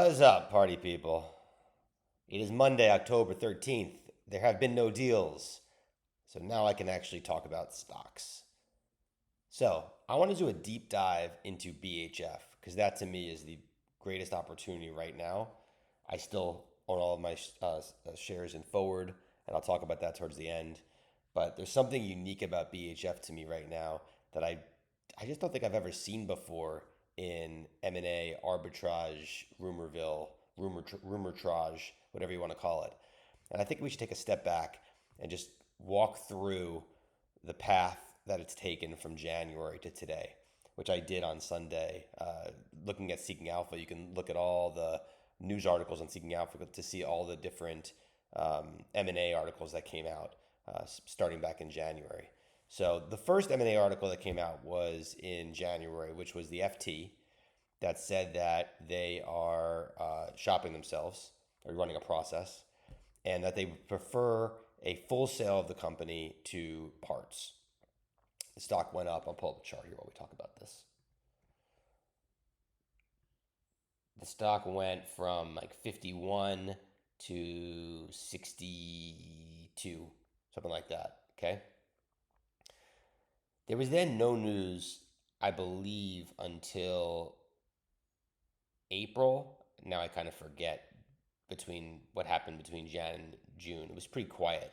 What is up, party people? It is Monday, October 13th. There have been no deals, so now I can actually talk about stocks. So, I want to do a deep dive into BHF because that to me is the greatest opportunity right now. I still own all of my shares in Forward, and I'll talk about that towards the end. But there's something unique about BHF to me right now that I just don't think I've ever seen before in M&A, arbitrage, rumortrage, whatever you want to call it. And I think we should take a step back and just walk through the path that it's taken from January to today, which I did on Sunday. Looking at Seeking Alpha, you can look at all the news articles on Seeking Alpha to see all the different M&A articles that came out starting back in January. So the first M&A article that came out was in January, which was the FT that said that they are shopping themselves or running a process and that they prefer a full sale of the company to parts. The stock went up. I'll pull up a chart here while we talk about this. The stock went from like 51 to 62, something like that. Okay. There was then no news, I believe, until April. Now I kind of forget between what happened between Jan and June. It was pretty quiet.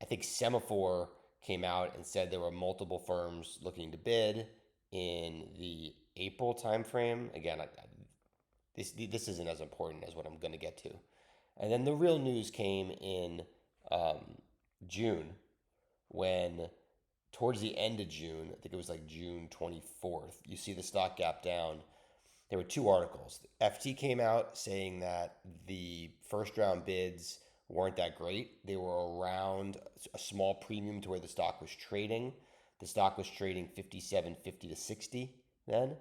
I think Semaphore came out and said there were multiple firms looking to bid in the April timeframe. Again, this isn't as important as what I'm going to get to. And then the real news came in June when towards the end of June, I think it was like June 24th, you see the stock gap down. There were two articles. FT came out saying that the first round bids weren't that great. They were around a small premium to where the stock was trading. The stock was trading 57.50 to 60 then.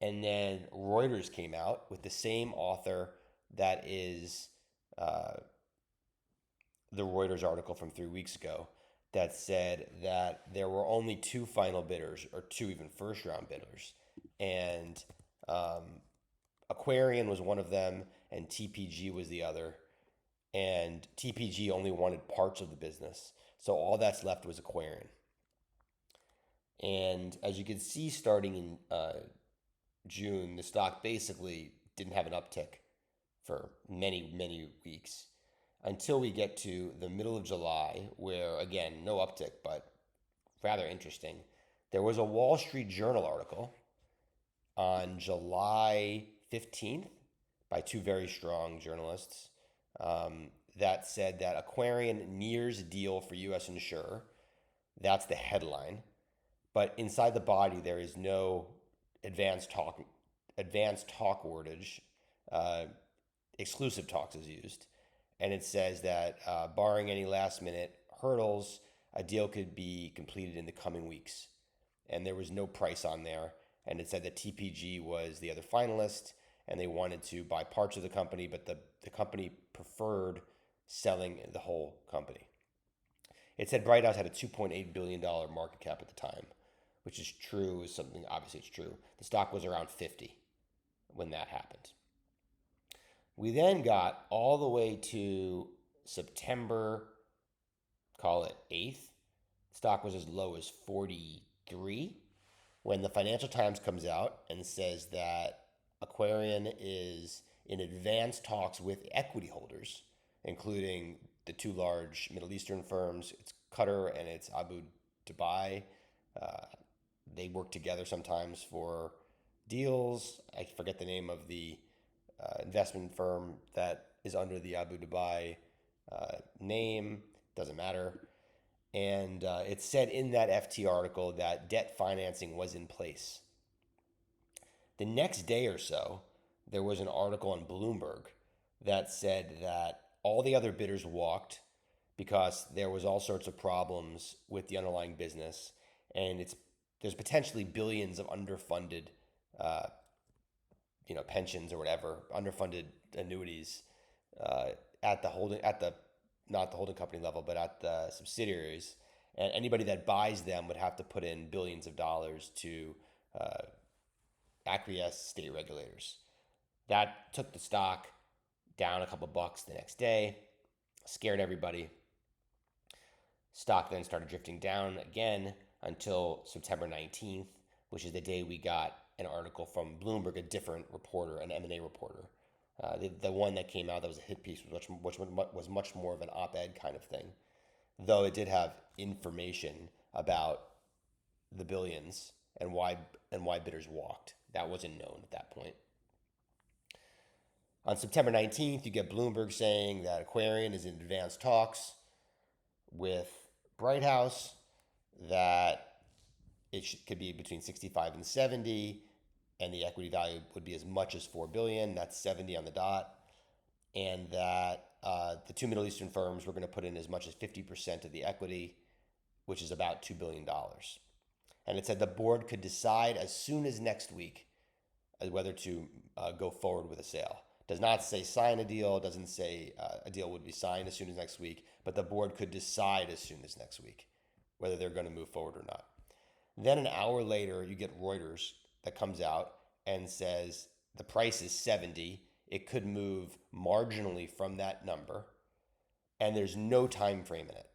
And then Reuters came out with the same author that is the Reuters article from 3 weeks ago that said that there were only two final bidders or two even first round bidders. And Aquarian was one of them and TPG was the other. And TPG only wanted parts of the business. So all that's left was Aquarian. And as you can see, starting in June, the stock basically didn't have an uptick for many, many weeks until we get to the middle of July, where, again, no uptick, but rather interesting. There was a Wall Street Journal article on July 15th by two very strong journalists that said that Aquarian nears deal for U.S. insurer. That's the headline. But inside the body, there is no advanced talk wordage. Exclusive talks is used. And it says that barring any last minute hurdles, a deal could be completed in the coming weeks. And there was no price on there. And it said that TPG was the other finalist and they wanted to buy parts of the company, but the company preferred selling the whole company. It said Brighthouse had a $2.8 billion market cap at the time, which is true, is something, obviously it's true. The stock was around 50 when that happened. We then got all the way to September, call it 8th. Stock was as low as 43 when the Financial Times comes out and says that Aquarian is in advanced talks with equity holders, including the two large Middle Eastern firms. It's Qatar and it's Abu Dhabi. They work together sometimes for deals. I forget the name of the investment firm that is under the Abu Dhabi name. Doesn't matter. And it said in that FT article that debt financing was in place. The next day or so, there was an article on Bloomberg that said that all the other bidders walked because there was all sorts of problems with the underlying business, and there's potentially billions of underfunded, pensions or whatever, underfunded annuities at not the holding company level, but at the subsidiaries, and anybody that buys them would have to put in billions of dollars to acquiesce state regulators. That took the stock down a couple bucks the next day, scared everybody. Stock then started drifting down again until September 19th, which is the day we got an article from Bloomberg, a different reporter, an M&A reporter. The one that came out that was a hit piece was much more of an op-ed kind of thing, though it did have information about the billions and why bidders walked. That wasn't known at that point. On September 19th, you get Bloomberg saying that Aquarian is in advanced talks with Bright House, that could be between 65 and 70, and the equity value would be as much as 4 billion. That's 70 on the dot, and that the two Middle Eastern firms were going to put in as much as 50% of the equity, which is about $2 billion. And it said the board could decide as soon as next week whether to go forward with a sale. Does not say sign a deal, doesn't say a deal would be signed as soon as next week, but the board could decide as soon as next week whether they're going to move forward or not. Then an hour later, you get Reuters that comes out and says the price is 70. It could move marginally from that number, and there's no time frame in it.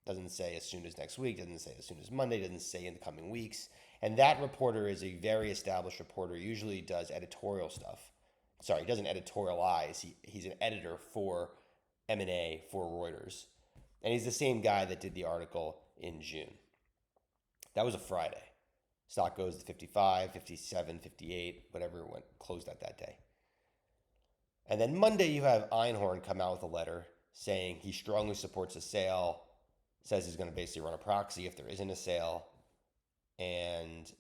Doesn't say as soon as next week, doesn't say as soon as Monday, doesn't say in the coming weeks. And that reporter is a very established reporter, usually does editorial stuff. Sorry, he doesn't editorialize. He's an editor for M&A for Reuters. And he's the same guy that did the article in June. That was a Friday. Stock goes to 55, 57, 58, whatever it went, closed at that day. And then Monday you have Einhorn come out with a letter saying he strongly supports a sale, says he's going to basically run a proxy if there isn't a sale. And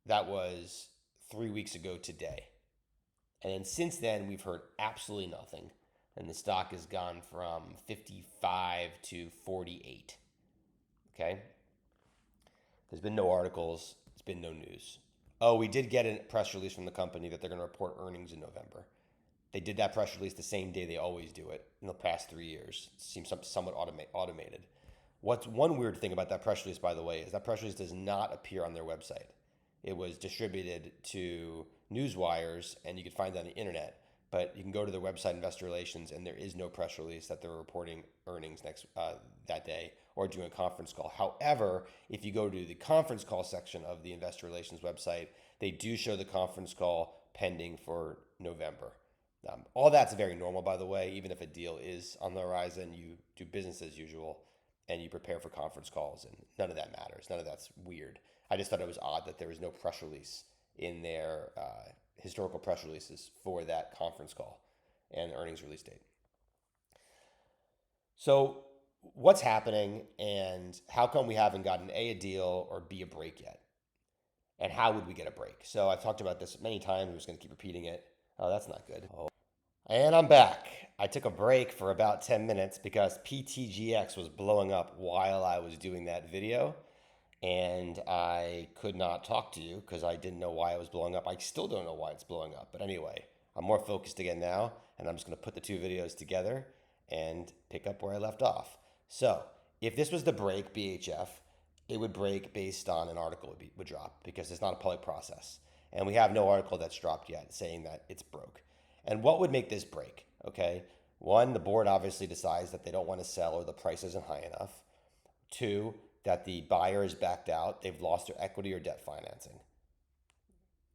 that was 3 weeks ago today. And then since then, we've heard absolutely nothing. And the stock has gone from 55 to 48. Okay? There's been no articles. There's been no news. Oh, we did get a press release from the company that they're going to report earnings in November. They did that press release the same day they always do it in the past 3 years. It seems somewhat automated. What's one weird thing about that press release, by the way, is that press release does not appear on their website. It was distributed to newswires, and you can find that on the internet. But you can go to their website, Investor Relations, and there is no press release that they're reporting earnings that day or doing a conference call. However, if you go to the conference call section of the Investor Relations website, they do show the conference call pending for November. All that's very normal, by the way. Even if a deal is on the horizon, you do business as usual and you prepare for conference calls, and none of that matters. None of that's weird. I just thought it was odd that there was no press release in their historical press releases for that conference call and earnings release date. So what's happening, and how come we haven't gotten A, a deal, or B, a break yet? And how would we get a break? So I've talked about this many times. I'm just going to keep repeating it. Oh, that's not good. Oh. And I'm back. I took a break for about 10 minutes because PTGX was blowing up while I was doing that video. And I could not talk to you because I didn't know why it was blowing up. I still don't know why it's blowing up. But anyway, I'm more focused again now, and I'm just going to put the two videos together and pick up where I left off. So if this was the break, BHF, it would break based on an article would drop because it's not a public process. And we have no article that's dropped yet saying that it's broke. And what would make this break? Okay, one, the board obviously decides that they don't want to sell or the price isn't high enough. Two, that the buyer is backed out, they've lost their equity or debt financing.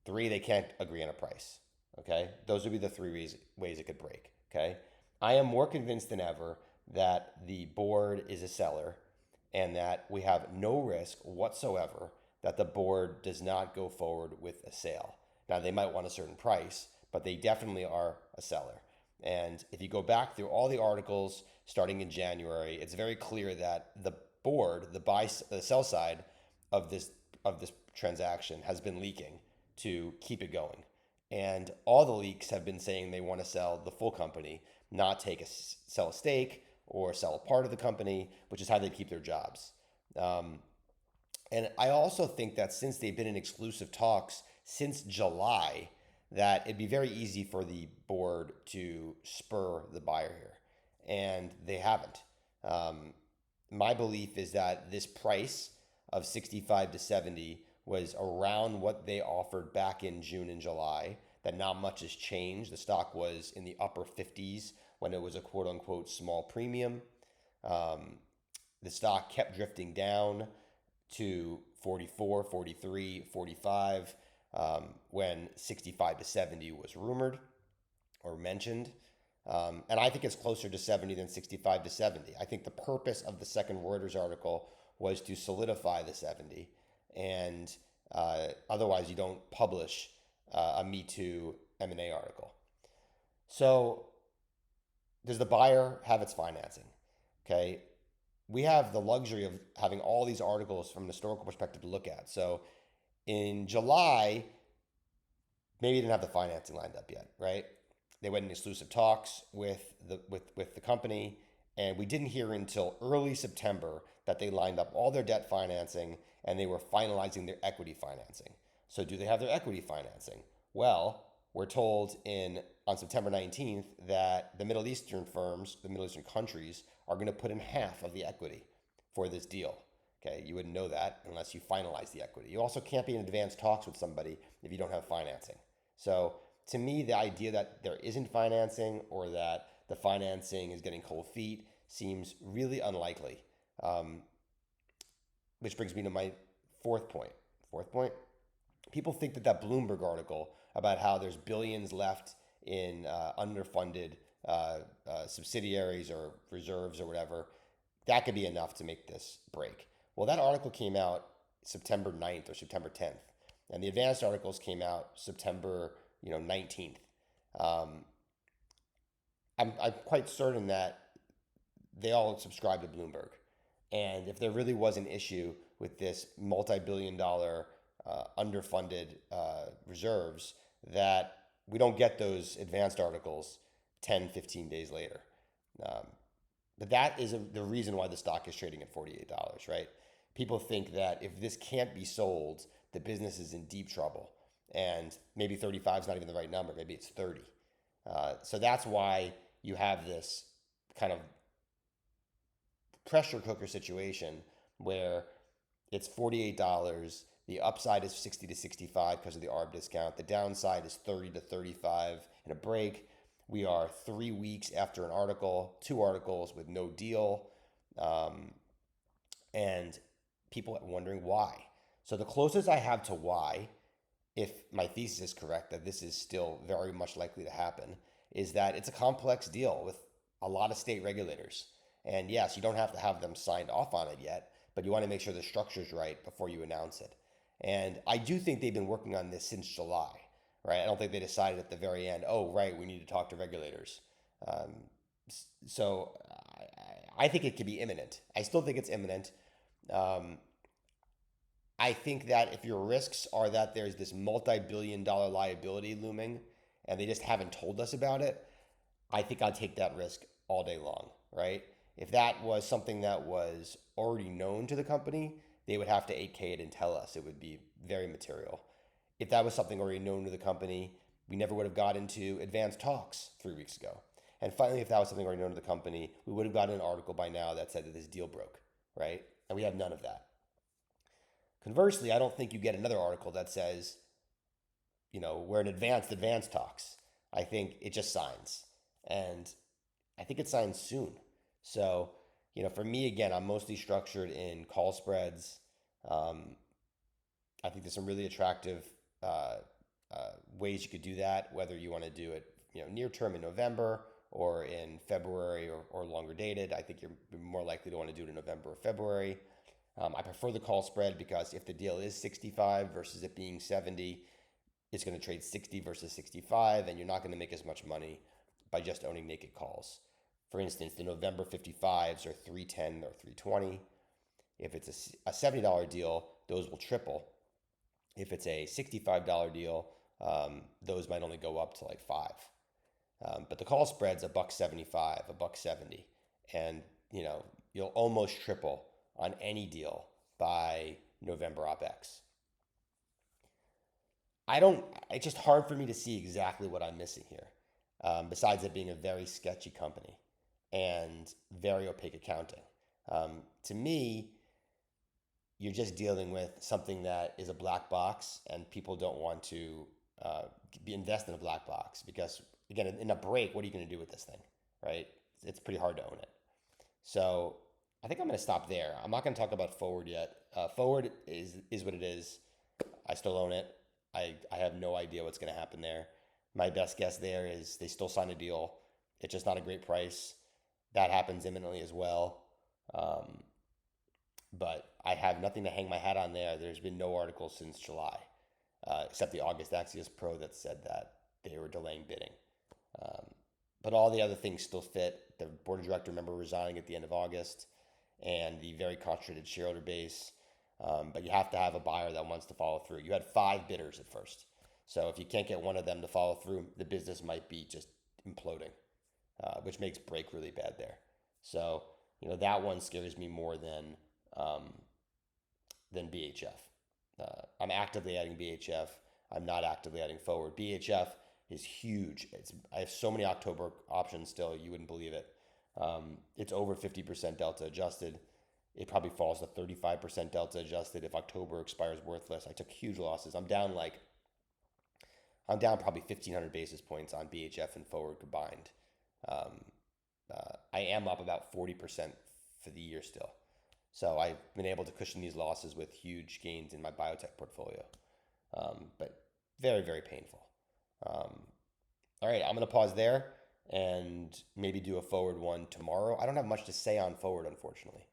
Three, they can't agree on a price. Okay, those would be the three ways it could break. Okay, I am more convinced than ever that the board is a seller and that we have no risk whatsoever that the board does not go forward with a sale. Now, they might want a certain price, but they definitely are a seller. And if you go back through all the articles starting in January, it's very clear that the board, the sell side of this transaction has been leaking to keep it going. And all the leaks have been saying they want to sell the full company, not sell a stake or sell a part of the company, which is how they keep their jobs. And I also think that since they've been in exclusive talks since July, that it'd be very easy for the board to spur the buyer here. And they haven't. My belief is that this price of 65 to 70 was around what they offered back in June and July. that not much has changed. The stock was in the upper 50s when it was a quote unquote small premium. The stock kept drifting down to 44, 43, 45 when 65 to 70 was rumored or mentioned. And I think it's closer to 70 than 65 to 70. I think the purpose of the second Reuters article was to solidify the 70. And otherwise, you don't publish a Me Too M&A article. So does the buyer have its financing? Okay. We have the luxury of having all these articles from an historical perspective to look at. So in July, maybe you didn't have the financing lined up yet, right? They went in exclusive talks with the company, and we didn't hear until early September that they lined up all their debt financing and they were finalizing their equity financing. So do they have their equity financing? Well, we're told on September 19th that the Middle Eastern firms, the Middle Eastern countries, are going to put in half of the equity for this deal. Okay, you wouldn't know that unless you finalize the equity. You also can't be in advanced talks with somebody if you don't have financing. So to me, the idea that there isn't financing or that the financing is getting cold feet seems really unlikely. Which brings me to my fourth point. People think that Bloomberg article about how there's billions left in underfunded subsidiaries or reserves or whatever, that could be enough to make this break. Well, that article came out September 9th or September 10th, and the advanced articles came out September 19th. I'm quite certain that they all subscribe to Bloomberg. And if there really was an issue with this multi-billion-dollar underfunded reserves, that we don't get those advanced articles 10, 15 days later. But that is the reason why the stock is trading at $48, right? People think that if this can't be sold, the business is in deep trouble. And maybe 35 is not even the right number. Maybe it's 30. So that's why you have this kind of pressure cooker situation where it's $48. The upside is 60 to 65 because of the ARB discount. The downside is 30 to 35 in a break. We are 3 weeks after an article, 2 articles with no deal. And people are wondering why. So the closest I have to why, if my thesis is correct, that this is still very much likely to happen, is that it's a complex deal with a lot of state regulators. And yes, you don't have to have them signed off on it yet, but you want to make sure the structure's right before you announce it. And I do think they've been working on this since July, right? I don't think they decided at the very end, oh, right, we need to talk to regulators. So I think it could be imminent. I still think it's imminent. I think that if your risks are that there's this multi-billion-dollar liability looming and they just haven't told us about it, I think I'd take that risk all day long, right? If that was something that was already known to the company, they would have to 8K it and tell us. It would be very material. If that was something already known to the company, we never would have got into advanced talks 3 weeks ago. And finally, if that was something already known to the company, we would have gotten an article by now that said that this deal broke, right? And we have none of that. Conversely, I don't think you get another article that says, we're in advanced talks. I think it just signs. And I think it signs soon. So, for me, again, I'm mostly structured in call spreads. I think there's some really attractive ways you could do that, whether you want to do it, near term in November or in February or longer dated. I think you're more likely to want to do it in November or February. I prefer the call spread because if the deal is 65 versus it being 70, it's going to trade 60 versus 65, and you're not going to make as much money by just owning naked calls. For instance, the November 55s are 310 or 320. If it's a $70 deal, those will triple. If it's a $65 deal, those might only go up to like 5. But the call spread's $1.75, $1.70, and you'll almost triple on any deal by November OpEx. It's just hard for me to see exactly what I'm missing here, besides it being a very sketchy company and very opaque accounting. To me, you're just dealing with something that is a black box and people don't want to invest in a black box because, again, in a break, what are you going to do with this thing, right? It's pretty hard to own it. So I think I'm going to stop there. I'm not going to talk about forward yet. Forward is what it is. I still own it. I have no idea what's going to happen there. My best guess there is they still sign a deal. It's just not a great price. That happens imminently as well. But I have nothing to hang my hat on there. There's been no article since July, except the August Axios Pro that said that they were delaying bidding. But all the other things still fit. The board of director member resigning at the end of August and the very concentrated shareholder base. But you have to have a buyer that wants to follow through. You had 5 bidders at first. So if you can't get one of them to follow through, the business might be just imploding, which makes break really bad there. So, that one scares me more than BHF. I'm actively adding BHF. I'm not actively adding forward. BHF is huge. I have so many October options still, you wouldn't believe it. It's over 50% delta adjusted. It probably falls to 35% delta adjusted if October expires worthless. I took huge losses. I'm down probably 1,500 basis points on BHF and forward combined. I am up about 40% for the year still. So I've been able to cushion these losses with huge gains in my biotech portfolio. But very, very painful. All right, I'm going to pause there and maybe do a forward one tomorrow. I don't have much to say on forward, unfortunately.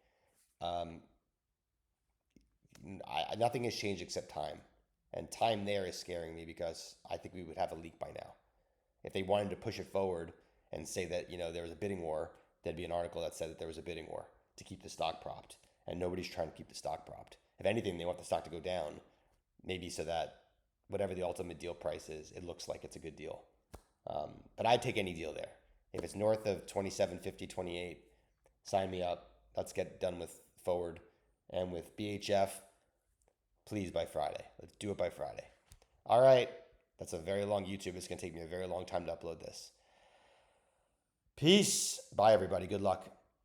Nothing has changed except time. And time there is scaring me because I think we would have a leak by now. If they wanted to push it forward and say that, there was a bidding war, there'd be an article that said that there was a bidding war to keep the stock propped. And nobody's trying to keep the stock propped. If anything, they want the stock to go down, maybe so that whatever the ultimate deal price is, it looks like it's a good deal. But I'd take any deal there. If it's north of 27.50, 28, sign me up. Let's get done with forward. And with BHF, please by Friday. Let's do it by Friday. All right. That's a very long YouTube. It's going to take me a very long time to upload this. Peace. Bye, everybody. Good luck.